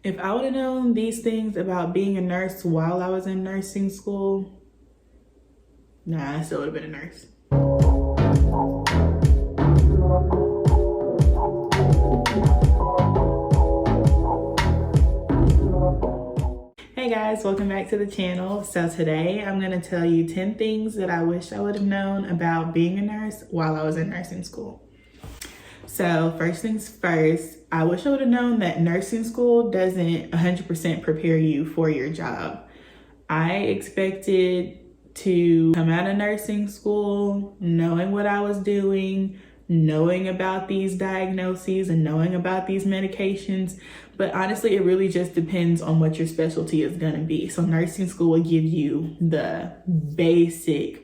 If I would have known these things about being a nurse while I was in nursing school, nah, I still would have been a nurse. Hey guys, welcome back to the channel. So today I'm going to tell you 10 things that I wish I would have known about being a nurse while I was in nursing school. So first things first, I wish I would have known that nursing school doesn't 100% prepare you for your job. I expected to come out of nursing school knowing what I was doing, knowing about these diagnoses and knowing about these medications. But honestly, it really just depends on what your specialty is going to be. So nursing school will give you the basics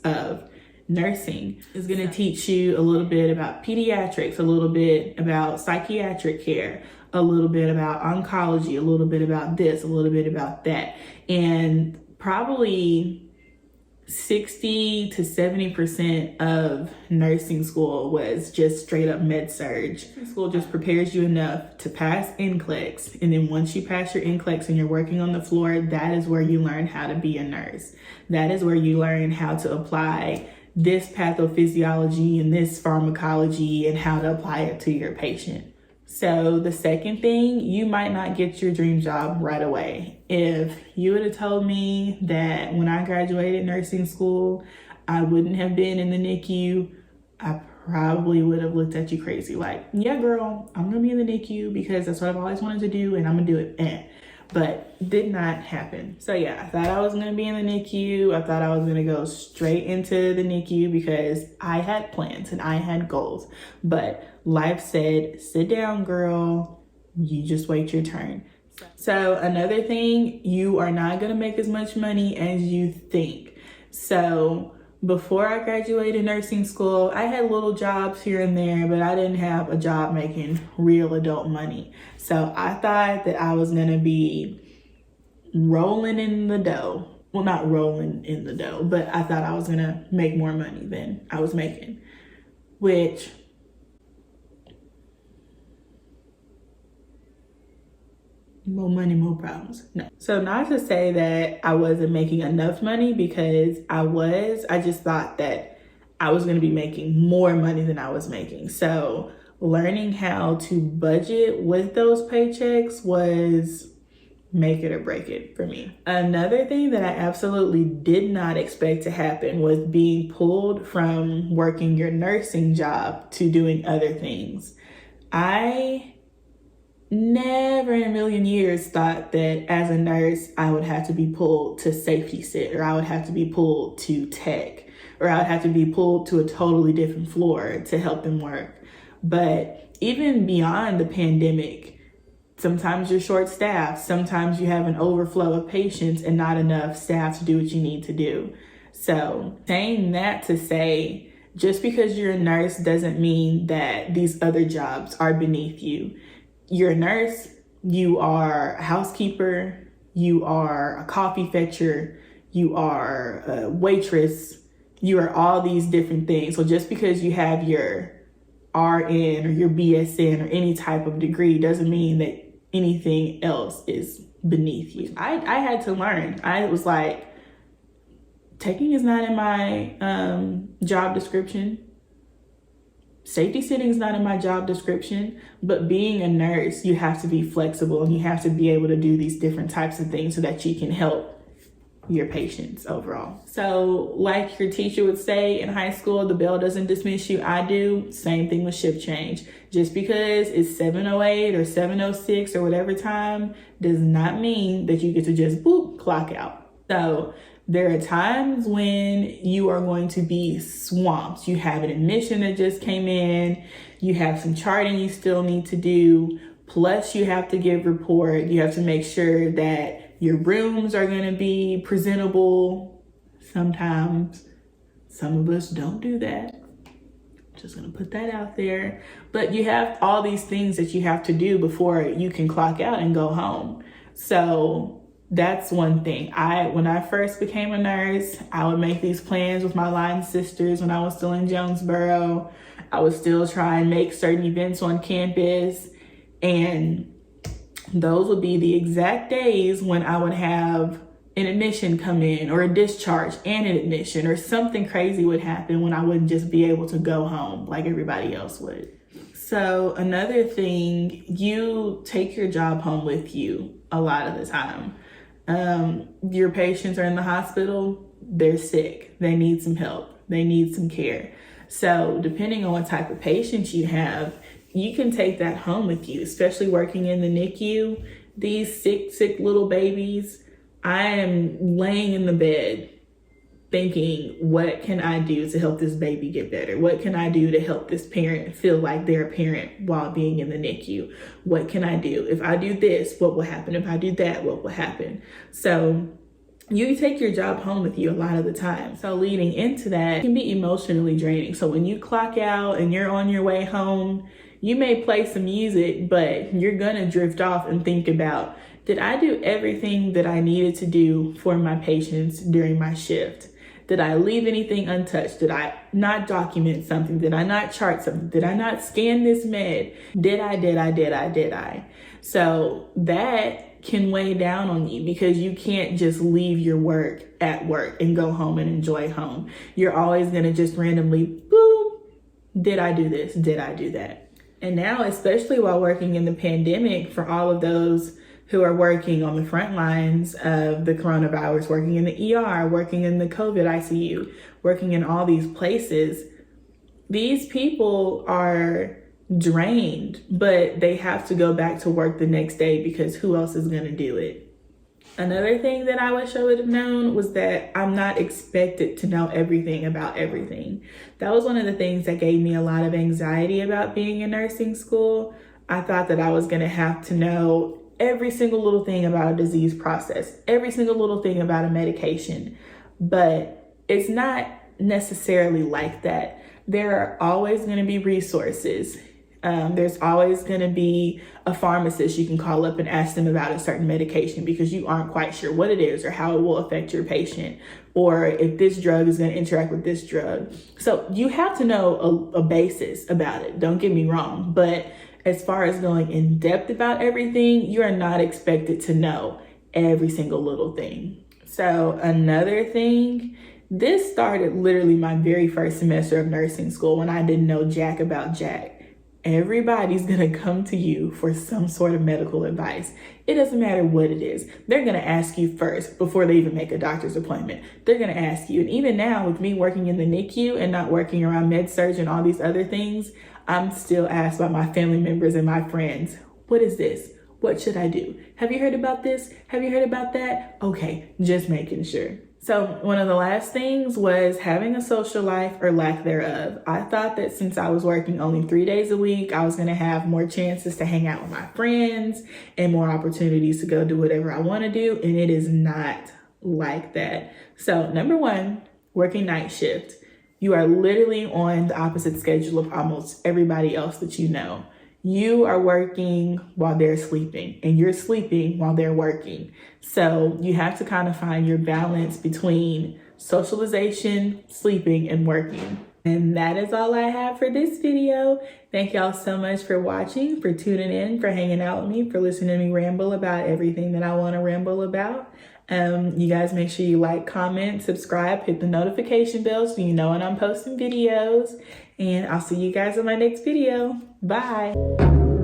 of nursing. Is going to teach you a little bit about pediatrics, a little bit about psychiatric care, a little bit about oncology, a little bit about this, a little bit about that. And probably 60 to 70% of nursing school was just straight up med surg. School just prepares you enough to pass NCLEX. And then once you pass your NCLEX and you're working on the floor, that is where you learn how to be a nurse. That is where you learn how to apply this pathophysiology and this pharmacology and how to apply it to your patient. So the second thing, you might not get your dream job right away. If you would have told me that when I graduated nursing school, I wouldn't have been in the NICU, I probably would have looked at you crazy like, yeah, girl, I'm gonna be in the NICU because that's what I've always wanted to do and I'm gonna do it. But did not happen. So yeah, I thought I was gonna be in the NICU. I thought I was gonna go straight into the NICU because I had plans and I had goals. But life said, sit down, girl. You just wait your turn. So another thing, you are not gonna make as much money as you think. So before I graduated nursing school, I had little jobs here and there, but I didn't have a job making real adult money. So I thought that I was gonna be rolling in the dough. Well, not rolling in the dough, but I thought I was gonna make more money than I was making, which more money, more problems. No. So not to say that I wasn't making enough money, because I just thought that I was going to be making more money than I was making. So learning how to budget with those paychecks was make it or break it for me. Another thing that I absolutely did not expect to happen was being pulled from working your nursing job to doing other things. I never in a million years thought that as a nurse, I would have to be pulled to safety sit, or I would have to be pulled to tech, or I would have to be pulled to a totally different floor to help them work. But even beyond the pandemic, sometimes you're short staffed, sometimes you have an overflow of patients and not enough staff to do what you need to do. So saying that to say, just because you're a nurse doesn't mean that these other jobs are beneath you. You're a nurse, you are a housekeeper, you are a coffee fetcher, you are a waitress, you are all these different things. So just because you have your RN or your BSN or any type of degree doesn't mean that anything else is beneath you. I had to learn. I was like, teching is not in my job description. Safety sitting is not in my job description, but being a nurse, you have to be flexible and you have to be able to do these different types of things so that you can help your patients overall. So like your teacher would say in high school, the bell doesn't dismiss you. I do. Same thing with shift change. Just because it's 7:08 or 7:06 or whatever time does not mean that you get to just boop, clock out. So there are times when you are going to be swamped. You have an admission that just came in. You have some charting you still need to do. Plus you have to give report. You have to make sure that your rooms are going to be presentable. Sometimes some of us don't do that. Just going to put that out there. But you have all these things that you have to do before you can clock out and go home. So that's one thing. When I first became a nurse, I would make these plans with my line sisters when I was still in Jonesboro. I would still try and make certain events on campus. And those would be the exact days when I would have an admission come in, or a discharge and an admission, or something crazy would happen when I wouldn't just be able to go home like everybody else would. So another thing, you take your job home with you a lot of the time. Your patients are in the hospital, they're sick, they need some help, they need some care. So depending on what type of patients you have, you can take that home with you, especially working in the NICU. These sick little babies, I am laying in the bed thinking, what can I do to help this baby get better? What can I do to help this parent feel like they're a parent while being in the NICU? What can I do? If I do this, what will happen? If I do that, what will happen? So you take your job home with you a lot of the time. So leading into that, it can be emotionally draining. So when you clock out and you're on your way home, you may play some music, but you're gonna drift off and think about, did I do everything that I needed to do for my patients during my shift? Did I leave anything untouched? Did I not document something? Did I not chart something? Did I not scan this med? Did I? So that can weigh down on you, because you can't just leave your work at work and go home and enjoy home. You're always gonna just randomly, boom, did I do this? Did I do that? And now, especially while working in the pandemic, for all of those who are working on the front lines of the coronavirus, working in the ER, working in the COVID ICU, working in all these places, these people are drained, but they have to go back to work the next day because who else is going to do it? Another thing that I wish I would have known was that I'm not expected to know everything about everything. That was one of the things that gave me a lot of anxiety about being in nursing school. I thought that I was going to have to know every single little thing about a disease process, every single little thing about a medication, but it's not necessarily like that. There are always going to be resources. There's always going to be a pharmacist you can call up and ask them about a certain medication because you aren't quite sure what it is or how it will affect your patient, or if this drug is going to interact with this drug. So you have to know a basis about it. Don't get me wrong. But as far as going in depth about everything, you are not expected to know every single little thing. So another thing, this started literally my very first semester of nursing school when I didn't know jack about jack. Everybody's gonna come to you for some sort of medical advice. It doesn't matter what it is. They're gonna ask you first before they even make a doctor's appointment. They're gonna ask you. And even now, with me working in the NICU and not working around med-surg and all these other things, I'm still asked by my family members and my friends, what is this? What should I do? Have you heard about this? Have you heard about that? Okay, just making sure. So one of the last things was having a social life or lack thereof. I thought that since I was working only 3 days a week, I was going to have more chances to hang out with my friends and more opportunities to go do whatever I want to do. And it is not like that. So number one, working night shift. You are literally on the opposite schedule of almost everybody else that you know. You are working while they're sleeping, and you're sleeping while they're working. So you have to kind of find your balance between socialization, sleeping, and working. And that is all I have for this video. Thank y'all so much for watching, for tuning in, for hanging out with me, for listening to me ramble about everything that I want to ramble about. You guys make sure you like, comment, subscribe, hit the notification bell so you know when I'm posting videos. And I'll see you guys in my next video. Bye.